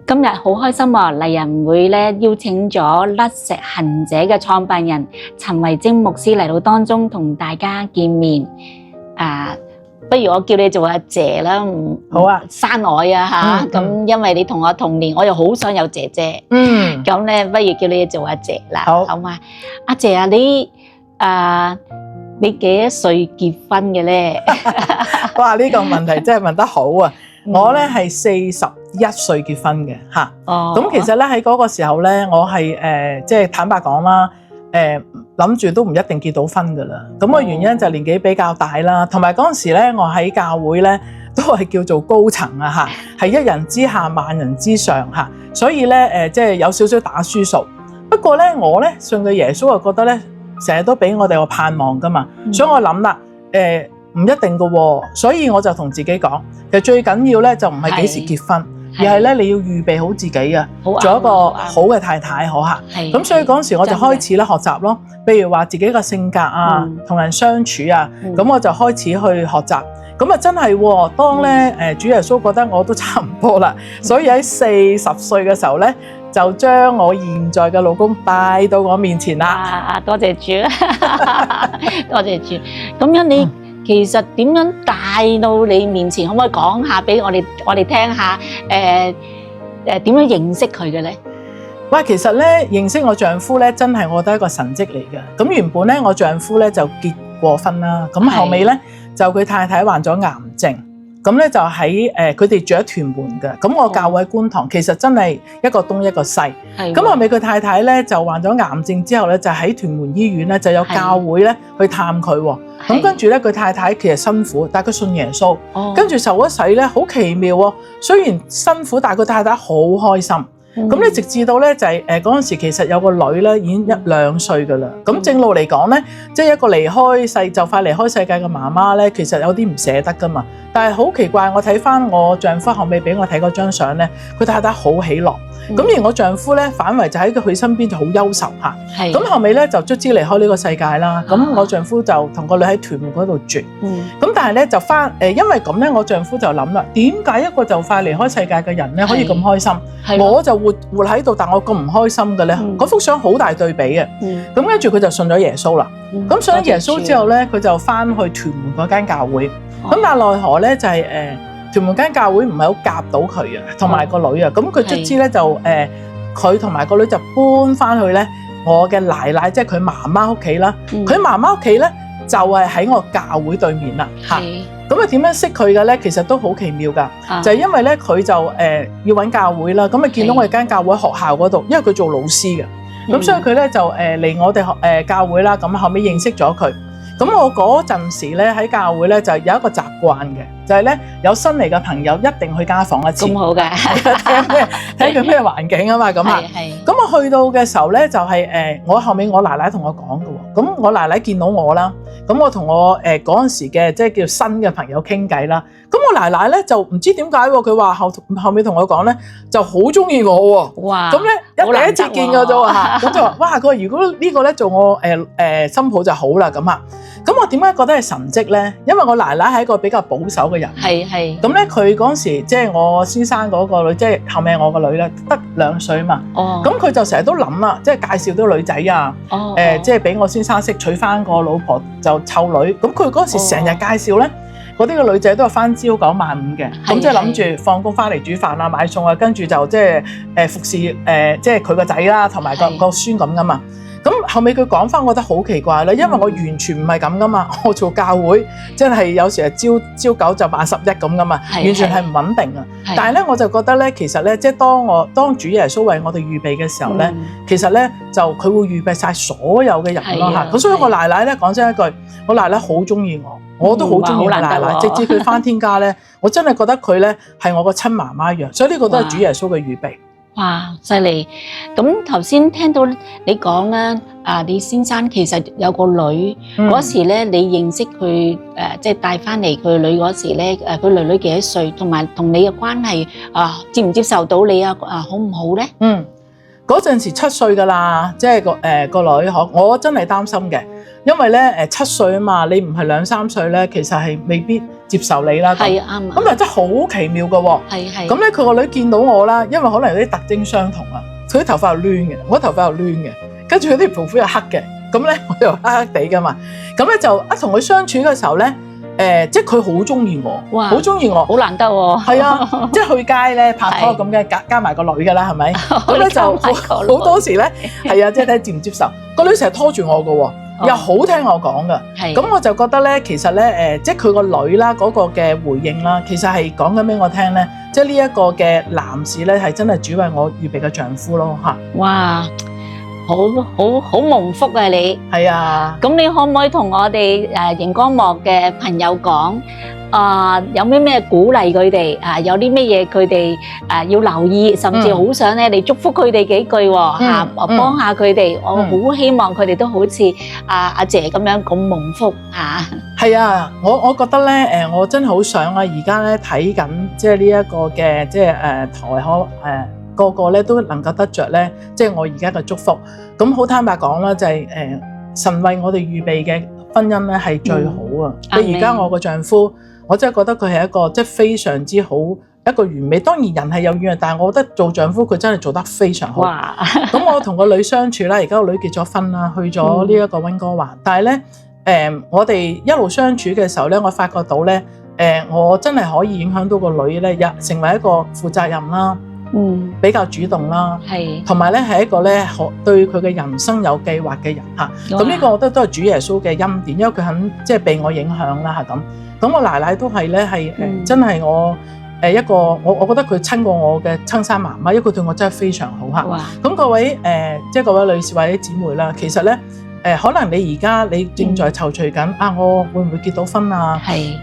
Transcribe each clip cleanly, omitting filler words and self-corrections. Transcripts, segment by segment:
今日好開心喎！麗人會咧邀請咗甩石行者嘅創辦人陳維貞牧師嚟到當中同大家見面。不如我叫你做阿姐啦，好啊，生外啊嚇。咁因為你同我同年，我又好想有姐姐。咁咧，不如叫你做阿姐啦，好嘛？阿姐啊，你幾多歲結婚嘅咧？哇！呢個問題真係問得好啊！我咧係41歲結婚嘅嚇。咁其實咧喺嗰個時候咧，我係即係坦白講啦，諗住都唔一定結到婚噶啦。咁個原因就年紀比較大啦，同埋嗰陣時咧，我喺教會咧都係叫做高層啊嚇，係一人之下萬人之上嚇，所以咧即係有少少打輸數。不過咧，我咧信咗耶穌，就覺得咧成日都俾我哋個盼望噶嘛，所以我諗啦唔一定噶喎，所以我就同自己講，其實最緊要咧就唔係幾時結婚，而係咧你要預備好自己啊，做一個好嘅太太可嚇。咁所以嗰陣時我就開始咧學習咯，譬如話自己個性格啊，同人相處啊，咁我就開始去學習。咁啊真係喎，當咧主耶穌覺得我都差唔多啦，所以喺40歲嘅時候咧，就將我現在嘅老公帶到我面前啦。多謝主，多謝主。咁樣你其實點樣帶到你面前？可唔可以講下俾我哋聽下？點樣認識佢嘅咧？哇，其實咧認識我丈夫咧，真係我覺得一個神蹟嚟嘅。咁原本咧我丈夫咧就結過婚啦，咁後尾咧就佢太太患咗癌症。咁咧就喺佢哋住喺屯門嘅，咁我教會喺觀塘，其實真係一個東一個西。咁後尾佢太太咧就患咗癌症之後咧，就喺屯門醫院咧就有教會咧去探佢。咁跟住咧佢太太其實辛苦，但係佢信耶穌，跟住受咗洗咧好奇妙喎。雖然辛苦，但係佢太太好開心。咁咧直至到咧就係嗰陣時其實有個女咧已經1-2歲噶啦。咁正路嚟講咧，即係一個就快離開世界嘅媽媽咧，其實有啲唔捨得噶嘛。但係好奇怪，我睇翻我丈夫後尾俾我睇嗰張相咧，佢太太好喜樂。咁而我丈夫咧反為就喺佢身邊就好憂愁嚇。咁後尾咧就卒之離開呢個世界啦。咁我丈夫就同個女喺屯門嗰度住。咁但係咧就因為咁咧，我丈夫就諗啦，點解一個就快離開世界嘅人咧可以咁開心，我就活喺度，但我咁唔開心嘅咧？嗰幅相好大對比嘅。咁跟住佢就信咗耶穌啦。咁信咗耶穌之後咧，佢就翻去屯門嗰間教會。咁但係奈何咧就係屯門間教會唔係好夾到佢啊，同埋個女啊。咁佢卒之咧就佢同埋個女就搬翻去咧我嘅奶奶，即係佢媽媽屋企啦。佢媽媽屋企咧就係喺我教會對面啦嚇。咁啊點樣識佢嘅咧？其實都好奇妙噶，就係因為咧佢就要揾教會啦。咁啊見到我哋間教會學校嗰度，因為佢做老師嘅，咁所以佢咧就嚟我哋教會啦。咁後尾認識咗佢。咁我嗰陣時咧喺教會咧就有一個習慣嘅，就係咧有新嚟嘅朋友一定去家訪一次。咁好嘅，睇佢咩環境啊嘛咁啊。咁我去到嘅時候咧就係我後尾我奶奶同我講嘅喎。咁我奶奶見到我啦，咁我同我嗰陣時嘅即係叫新嘅朋友傾偈啦。咁我奶奶咧就唔知點解喎，佢話後尾同我講咧就好中意我喎。哇！咁咧第一次見我咗喎，咁就話哇，佢話如果呢個咧做我新抱就好啦咁啊。咁我點解覺得係神蹟咧？因為我奶奶係一個比較保守嘅人。係。咁咧佢嗰時即係我先生嗰個女，即係後尾我個女咧得2歲嘛。咁佢就成日都諗啦，即係介紹啲女仔啊。即係俾我先生識娶翻個老婆就湊女。咁佢嗰時成日介紹咧，嗰啲個女仔都係翻朝9晚5嘅。咁即係諗住放工翻嚟煮飯啊、買餸啊，跟住就即係服侍即係佢個仔啦，同埋個孫咁噶嘛。咁後尾佢講翻，我覺得好奇怪啦，因為我完全唔係咁噶嘛，我做教會真係有時係朝9就晚11咁噶嘛，完全係唔穩定啊。但係咧，我就覺得咧，其實咧，即係當主耶穌為我哋預備嘅時候咧，其實咧就佢會預備晒所有嘅人咯嚇。咁所以我奶奶咧講真一句，我奶奶好中意我都好中意我奶奶，直至佢翻天家咧，我真係覺得佢咧係我個親媽媽一樣，所以呢個都係主耶穌嘅預備。哇，犀利！咁頭先聽到你講啦，你先生其實有個女，嗰時咧你認識佢即係帶翻嚟佢女嗰時咧，佢女幾多歲，同埋同你嘅關係接唔接受到你好唔好咧？嗰陣時7歲㗎啦，即係個女嗬，我真係擔心嘅，因為咧7歲啊嘛，你唔係2、3歲咧，其實係未必接受你啦。係啱啊。咁但係真係好奇妙㗎喎。係。咁咧佢個女見到我啦，因為可能有啲特徵相同啊，佢啲頭髮又攣嘅，我頭髮又攣嘅，跟住佢啲皮膚又黑嘅，咁咧我又黑黑地㗎嘛。咁咧就一同佢相處嘅時候咧。即係佢好中意我，哇，好中意我，好難得喎。係啊，即係去街咧拍拖咁嘅，加埋個女㗎啦，係咪？咁咧就好多時咧，係啊，即係睇接唔接受。個女成日拖住我㗎喎，又好聽我講㗎。咁我就覺得咧，其實咧即係佢個女啦嗰個嘅回應啦，其實係講緊俾我聽咧，即係呢一個嘅男士咧係真係主為我預備嘅丈夫咯嚇。哇！好蒙福啊你！係啊，咁你可唔可以同我哋熒光幕嘅朋友講有咩鼓勵佢哋有啲咩嘢佢哋要留意，甚至好想咧你祝福佢哋幾句喎幫下佢哋。我好希望佢哋都好似阿姐咁樣咁蒙福係啊，我覺得咧我真係好想啊！而家咧睇緊即係呢一個嘅即係台個個咧都能夠得着咧，即係我而家嘅祝福。咁好坦白講啦，就係神為我哋預備嘅婚姻咧係最好啊！譬如而家我個丈夫，我真係覺得佢係一個即係非常之好一個完美。當然人係有軟弱，但係我覺得做丈夫佢真係做得非常好。哇！咁我同個女相處啦，而家個女結咗婚啦，去咗呢一個溫哥華。但係咧我哋一路相處嘅時候咧，我發覺到咧我真係可以影響到個女咧，成為一個負責任啦。比較主動啦，同埋咧係一個咧對佢嘅人生有計劃嘅人嚇。咁呢個我覺得都係主耶穌嘅恩典，因為佢肯即係被我影響啦嚇咁。咁我奶奶都係咧係真係我一個我覺得佢親過我嘅親生媽媽，因為佢對我真係非常好嚇。咁各位即係各位女士或者姊妹啦，其實咧可能你而家你正在躊躇緊我會唔會結到婚啊？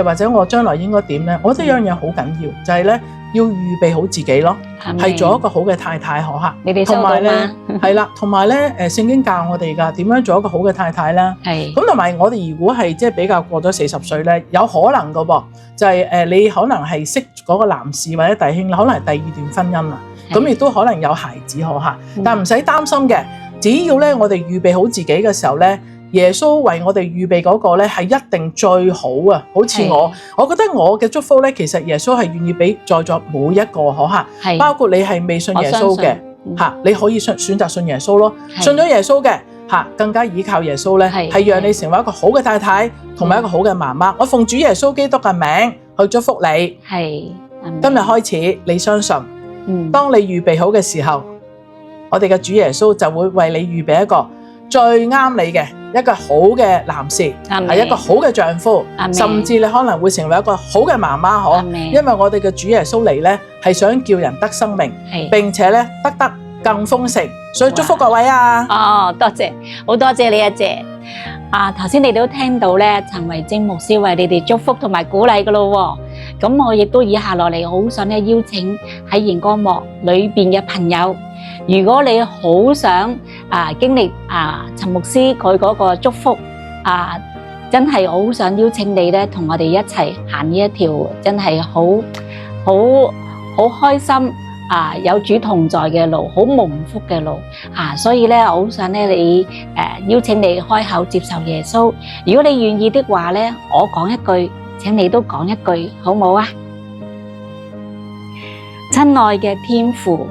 或者我將來應該點咧？我覺得有樣嘢好緊要，就係咧要預備好自己咯，係做一個好嘅太太可嚇。你哋收到嗎？係啦，同埋咧聖經教我哋㗎點樣做一個好嘅太太啦。咁同埋我哋如果係即係比較過咗40歲咧，有可能㗎噃，就係你可能係識嗰個男士或者弟兄，可能係第2段婚姻啦。咁亦都可能有孩子可嚇，但唔使擔心嘅。只要咧，我哋預備好自己嘅時候咧，耶穌為我哋預備嗰個咧係一定最好啊！好似我覺得我嘅祝福咧，其實耶穌係願意俾在座每一個可嚇，包括你係未信耶穌嘅嚇，你可以選擇信耶穌咯。信咗耶穌嘅嚇，更加依靠耶穌咧，係讓你成為一個好嘅太太，同埋一個好嘅媽媽。我奉主耶穌基督嘅名去祝福你。今日開始，你相信，當你預備好嘅時候，我哋嘅主耶穌就會為你預備一個最啱你嘅一個好嘅男士，係一個好嘅丈夫，甚至你可能會成為一個好嘅媽媽，因為我哋嘅主耶穌嚟咧係想叫人得生命，並且咧得更豐盛，所以祝福各位啊！多謝，好多謝你阿姐。頭先你都聽到咧，陳維貞牧師為你哋祝福同埋鼓勵噶咯。咁我亦都以下落嚟，好想咧邀請喺熒光幕裏邊嘅朋友，如果你好想經歷陳牧師佢嗰個祝福真係好想邀請你咧，同我哋一齊行呢一條真係好開心有主同在嘅路，好蒙福嘅路所以咧，我好想咧你邀請你開口接受耶穌。如果你願意的話咧，我講一句，請你都講一句，好冇啊？親愛嘅天父，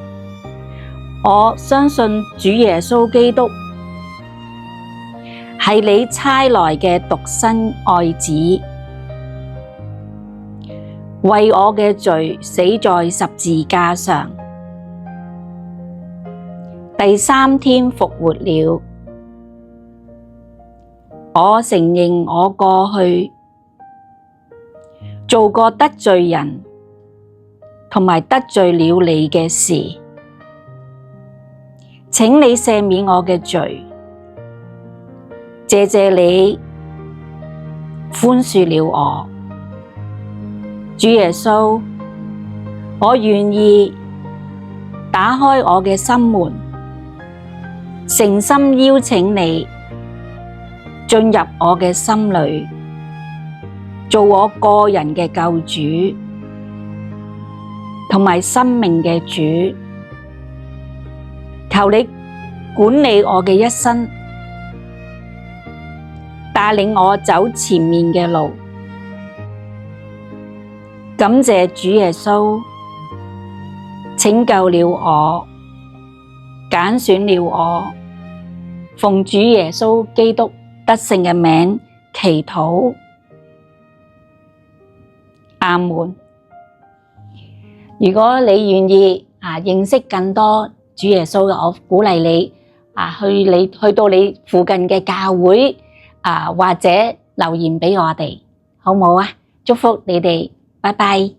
我相信主耶穌基督係你差來嘅獨生愛子，為我嘅罪死在十字架上，第3天復活了。我承認我過去做過得罪人同埋得罪了你嘅事，請你赦免我嘅罪，謝謝你寬恕了我。主耶穌，我願意打開我嘅心門，誠心邀請你進入我嘅心裏，做我個人嘅救主同埋生命嘅主。求你管理我嘅一生，帶領我走前面嘅路。感謝主耶穌拯救了我，揀選了我，奉主耶穌基督得勝嘅名祈禱，阿門。如果你願意認識更多主耶穌嘅，我鼓勵你去到你附近嘅教會或者留言俾我哋，好唔好啊？祝福你哋，拜拜。